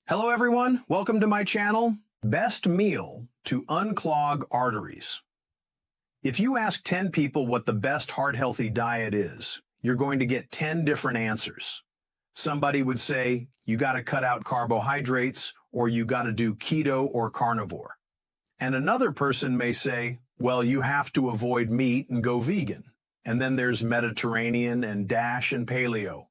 Hello everyone, welcome to my channel, Best Meal to Unclog Arteries. If you ask 10 people what the best heart-healthy diet is, you're going to get 10 different answers. Somebody would say, you gotta cut out carbohydrates, or you gotta do keto or carnivore. And another person may say, well, you have to avoid meat and go vegan. And then there's Mediterranean and DASH and paleo.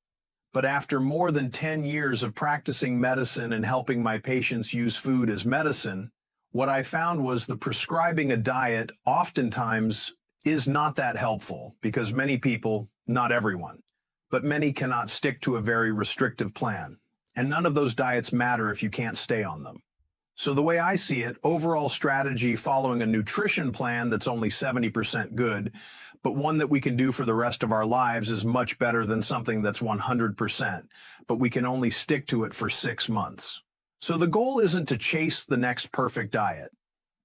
But after more than 10 years of practicing medicine and helping my patients use food as medicine, what I found was the prescribing a diet oftentimes is not that helpful because many people, not everyone, but many cannot stick to a very restrictive plan. And none of those diets matter if you can't stay on them. So the way I see it, overall strategy following a nutrition plan that's only 70% good, but one that we can do for the rest of our lives is much better than something that's 100%, but we can only stick to it for 6 months. So the goal isn't to chase the next perfect diet,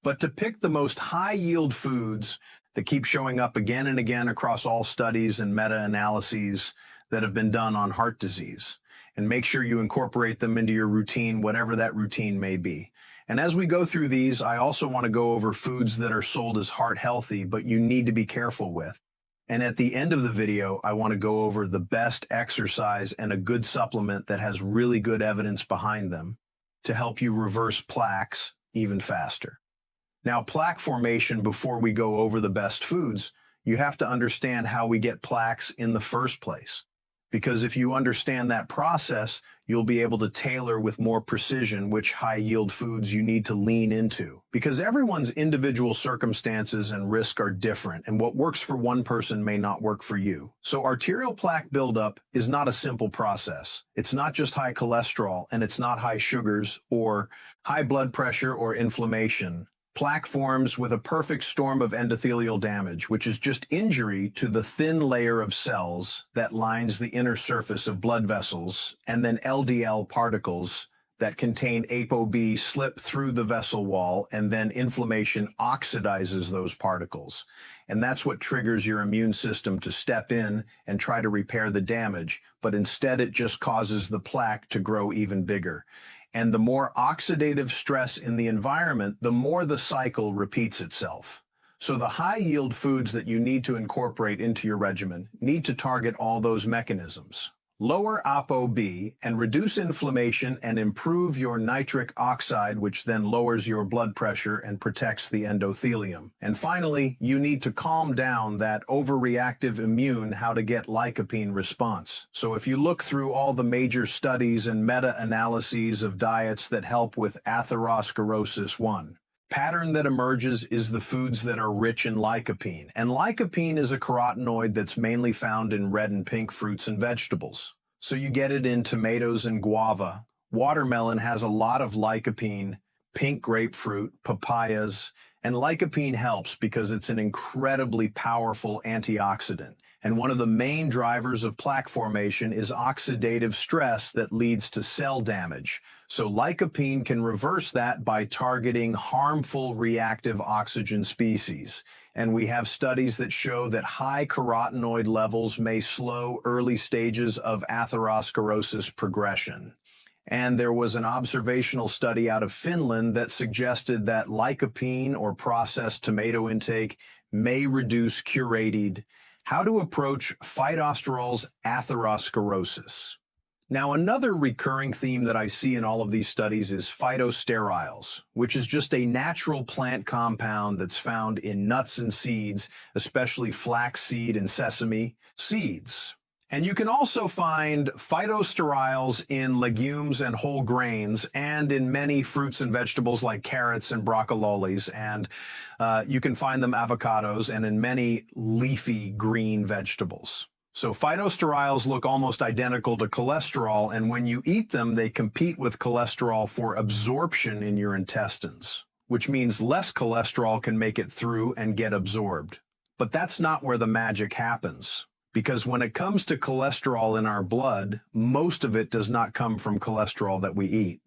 but to pick the most high-yield foods that keep showing up again and again across all studies and meta-analyses that have been done on heart disease, and make sure you incorporate them into your routine, whatever that routine may be. And as we go through these, I also want to go over foods that are sold as heart healthy, but you need to be careful with. And at the end of the video, I want to go over the best exercise and a good supplement that has really good evidence behind them to help you reverse plaques even faster. Now, plaque formation, before we go over the best foods, you have to understand how we get plaques in the first place. Because if you understand that process, you'll be able to tailor with more precision which high-yield foods you need to lean into. Because everyone's individual circumstances and risk are different, and what works for one person may not work for you. So arterial plaque buildup is not a simple process. It's not just high cholesterol, and it's not high sugars or high blood pressure or inflammation. Plaque forms with a perfect storm of endothelial damage, which is just injury to the thin layer of cells that lines the inner surface of blood vessels, and then LDL particles that contain ApoB slip through the vessel wall, and then inflammation oxidizes those particles. And that's what triggers your immune system to step in and try to repair the damage, but instead it just causes the plaque to grow even bigger. And the more oxidative stress in the environment, the more the cycle repeats itself. So the high-yield foods that you need to incorporate into your regimen need to target all those mechanisms. Lower ApoB and reduce inflammation and improve your nitric oxide, which then lowers your blood pressure and protects the endothelium. And finally, you need to calm down that overreactive immune, how to get lycopene response. So if you look through all the major studies and meta-analyses of diets that help with atherosclerosis 1, pattern that emerges is the foods that are rich in lycopene. And lycopene is a carotenoid that's mainly found in red and pink fruits and vegetables. So you get it in tomatoes and guava. Watermelon has a lot of lycopene, pink grapefruit, papayas, and lycopene helps because it's an incredibly powerful antioxidant. And one of the main drivers of plaque formation is oxidative stress that leads to cell damage. So lycopene can reverse that by targeting harmful reactive oxygen species. And we have studies that show that high carotenoid levels may slow early stages of atherosclerosis progression. And there was an observational study out of Finland that suggested that lycopene or processed tomato intake may reduce curated. How to approach phytosterol's atherosclerosis. Now, another recurring theme that I see in all of these studies is phytosterols, which is just a natural plant compound that's found in nuts and seeds, especially flaxseed and sesame seeds. And you can also find phytosterols in legumes and whole grains and in many fruits and vegetables like carrots and broccolis. And you can find them avocados and in many leafy green vegetables. So phytosterols look almost identical to cholesterol, and when you eat them, they compete with cholesterol for absorption in your intestines, which means less cholesterol can make it through and get absorbed. But that's not where the magic happens. Because when it comes to cholesterol in our blood, most of it does not come from cholesterol that we eat.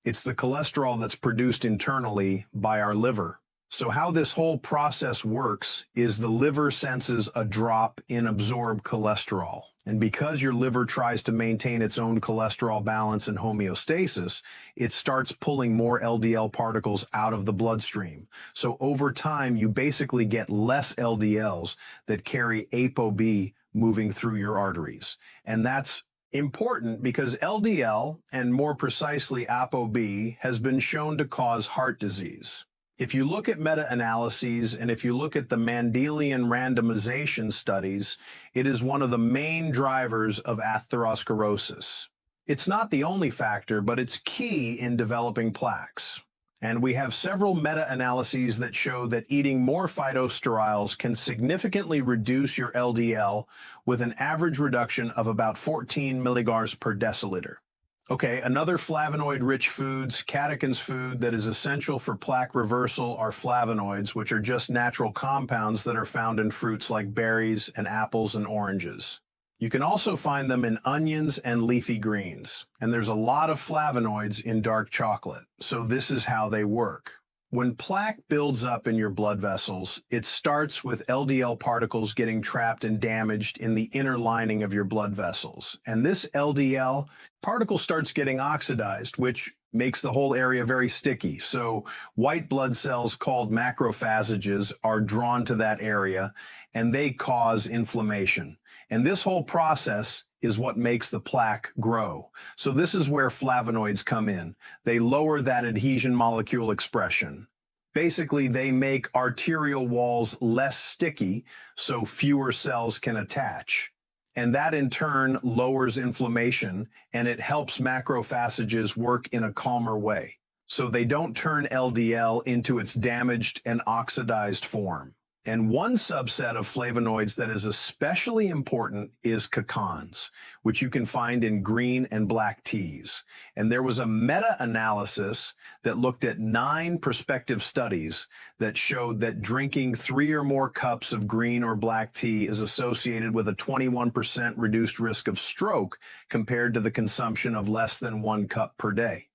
It's the cholesterol that's produced internally by our liver. So how this whole process works is the liver senses a drop in absorbed cholesterol. And because your liver tries to maintain its own cholesterol balance and homeostasis, it starts pulling more LDL particles out of the bloodstream. So over time, you basically get less LDLs that carry ApoB moving through your arteries. And that's important because LDL, and more precisely ApoB, has been shown to cause heart disease. If you look at meta-analyses and if you look at the Mendelian randomization studies, it is one of the main drivers of atherosclerosis. It's not the only factor, but it's key in developing plaques. And we have several meta-analyses that show that eating more phytosterols can significantly reduce your LDL with an average reduction of about 14 milligars per deciliter. Okay, another flavonoid-rich foods, catechins food that is essential for plaque reversal are flavonoids, which are just natural compounds that are found in fruits like berries and apples and oranges. You can also find them in onions and leafy greens, and there's a lot of flavonoids in dark chocolate, so this is how they work. When plaque builds up in your blood vessels, it starts with LDL particles getting trapped and damaged in the inner lining of your blood vessels. And this LDL particle starts getting oxidized, which makes the whole area very sticky. So white blood cells called macrophages are drawn to that area, and they cause inflammation. And this whole process is what makes the plaque grow. So this is where flavonoids come in. They lower that adhesion molecule expression. Basically, they make arterial walls less sticky, so fewer cells can attach. And that in turn lowers inflammation, and it helps macrophages work in a calmer way. So they don't turn LDL into its damaged and oxidized form. And one subset of flavonoids that is especially important is catechins, which you can find in green and black teas. And there was a meta-analysis that looked at 9 prospective studies that showed that drinking 3 or more cups of green or black tea is associated with a 21% reduced risk of stroke compared to the consumption of less than 1 cup per day.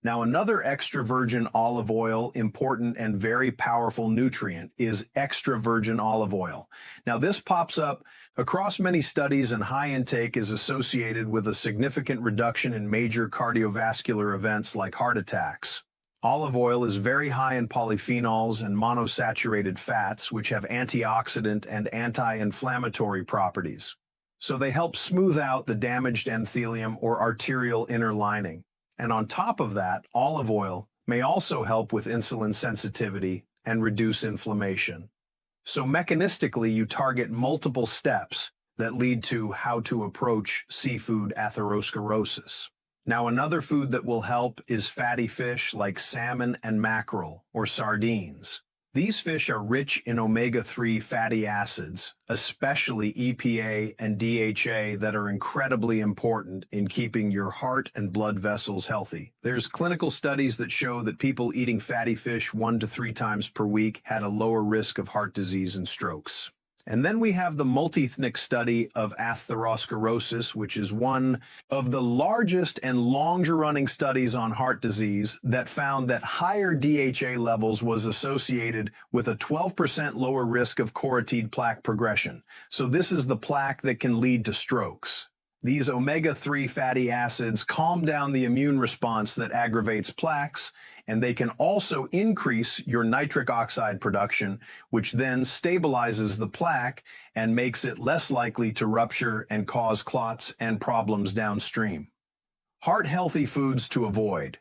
Now, another extra virgin olive oil, important and very powerful nutrient, is extra virgin olive oil. Now, this pops up across many studies, and high intake is associated with a significant reduction in major cardiovascular events like heart attacks. Olive oil is very high in polyphenols and monosaturated fats, which have antioxidant and anti-inflammatory properties. So they help smooth out the damaged endothelium or arterial inner lining. And on top of that, olive oil may also help with insulin sensitivity and reduce inflammation. So mechanistically, you target multiple steps that lead to how to approach seafood atherosclerosis. Now, another food that will help is fatty fish like salmon and mackerel or sardines. These fish are rich in omega-3 fatty acids, especially EPA and DHA, that are incredibly important in keeping your heart and blood vessels healthy. There's clinical studies that show that people eating fatty fish 1 to 3 times per week had a lower risk of heart disease and strokes. And then we have the multi-ethnic study of atherosclerosis, which is one of the largest and longer-running studies on heart disease that found that higher DHA levels was associated with a 12% lower risk of carotid plaque progression. So this is the plaque that can lead to strokes. These omega-3 fatty acids calm down the immune response that aggravates plaques, and they can also increase your nitric oxide production, which then stabilizes the plaque and makes it less likely to rupture and cause clots and problems downstream. Heart-healthy foods to avoid.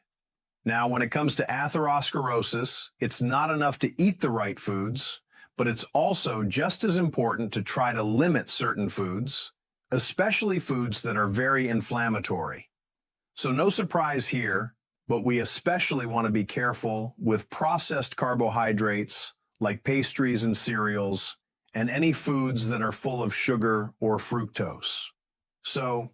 Now, when it comes to atherosclerosis, it's not enough to eat the right foods, but it's also just as important to try to limit certain foods, especially foods that are very inflammatory. So no surprise here, but we especially want to be careful with processed carbohydrates like pastries and cereals, and any foods that are full of sugar or fructose. So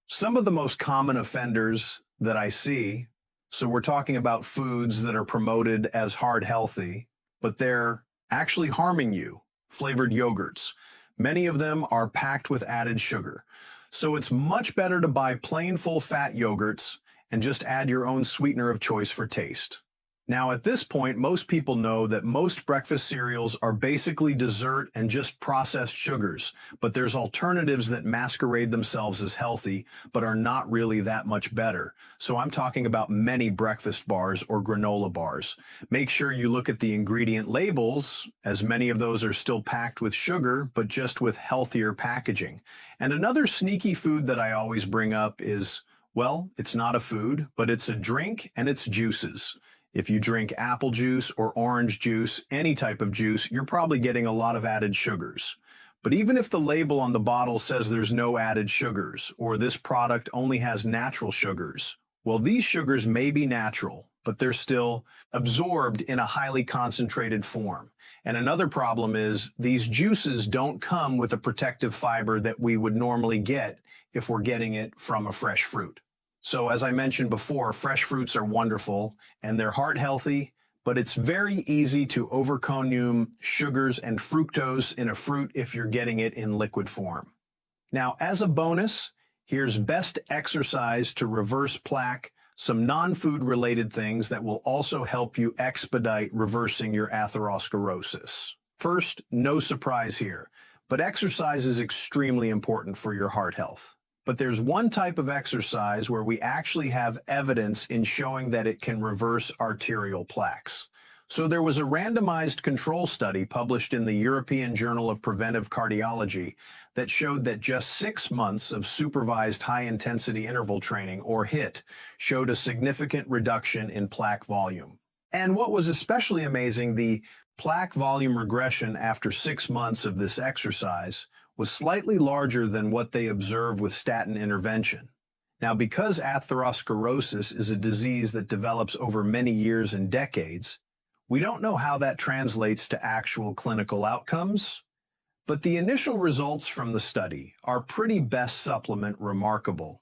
some of the most common offenders that I see, so we're talking about foods that are promoted as heart healthy, but they're actually harming you. Flavored yogurts. Many of them are packed with added sugar. So it's much better to buy plain full-fat yogurts and just add your own sweetener of choice for taste. Now, at this point, most people know that most breakfast cereals are basically dessert and just processed sugars, but there's alternatives that masquerade themselves as healthy, but are not really that much better. So I'm talking about many breakfast bars or granola bars. Make sure you look at the ingredient labels, as many of those are still packed with sugar, but just with healthier packaging. And another sneaky food that I always bring up is, well, it's not a food, but it's a drink and it's juices. If you drink apple juice or orange juice, any type of juice, you're probably getting a lot of added sugars. But even if the label on the bottle says there's no added sugars, or this product only has natural sugars, well, these sugars may be natural, but they're still absorbed in a highly concentrated form. And another problem is these juices don't come with a protective fiber that we would normally get if we're getting it from a fresh fruit. So as I mentioned before, fresh fruits are wonderful and they're heart healthy, but it's very easy to overconsume sugars and fructose in a fruit if you're getting it in liquid form. Now, as a bonus, here's best exercise to reverse plaque, some non-food related things that will also help you expedite reversing your atherosclerosis. First, no surprise here, but exercise is extremely important for your heart health. But there's one type of exercise where we actually have evidence in showing that it can reverse arterial plaques. So there was a randomized control study published in the European Journal of Preventive Cardiology that showed that just 6 months of supervised high-intensity interval training, or HIIT, showed a significant reduction in plaque volume. And what was especially amazing, the plaque volume regression after 6 months of this exercise was slightly larger than what they observed with statin intervention. Now, because atherosclerosis is a disease that develops over many years and decades, we don't know how that translates to actual clinical outcomes, but the initial results from the study are pretty best supplement remarkable.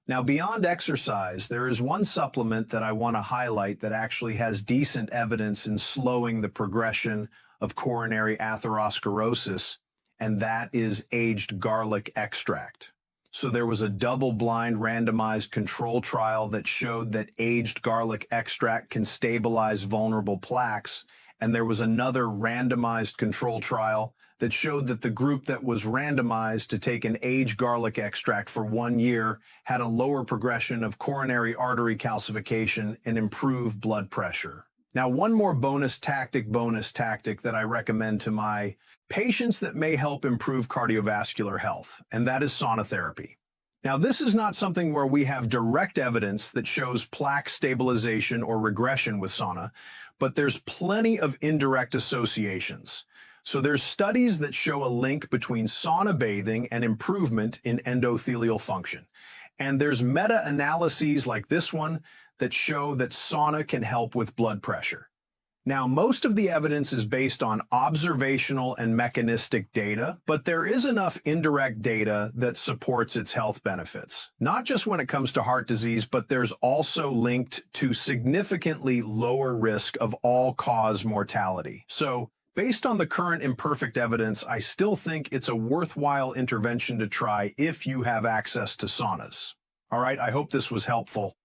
Now, beyond exercise, there is one supplement that I want to highlight that actually has decent evidence in slowing the progression of coronary atherosclerosis, and that is aged garlic extract. So there was a double-blind randomized control trial that showed that aged garlic extract can stabilize vulnerable plaques, and there was another randomized control trial that showed that the group that was randomized to take an aged garlic extract for 1 year had a lower progression of coronary artery calcification and improved blood pressure. Now, one more bonus tactic that I recommend to my patients that may help improve cardiovascular health, and that is sauna therapy. Now, this is not something where we have direct evidence that shows plaque stabilization or regression with sauna, but there's plenty of indirect associations. So there's studies that show a link between sauna bathing and improvement in endothelial function. And there's meta-analyses like this one that show that sauna can help with blood pressure. Now, most of the evidence is based on observational and mechanistic data, but there is enough indirect data that supports its health benefits. Not just when it comes to heart disease, but there's also linked to significantly lower risk of all-cause mortality. So, based on the current imperfect evidence, I still think it's a worthwhile intervention to try if you have access to saunas. All right, I hope this was helpful.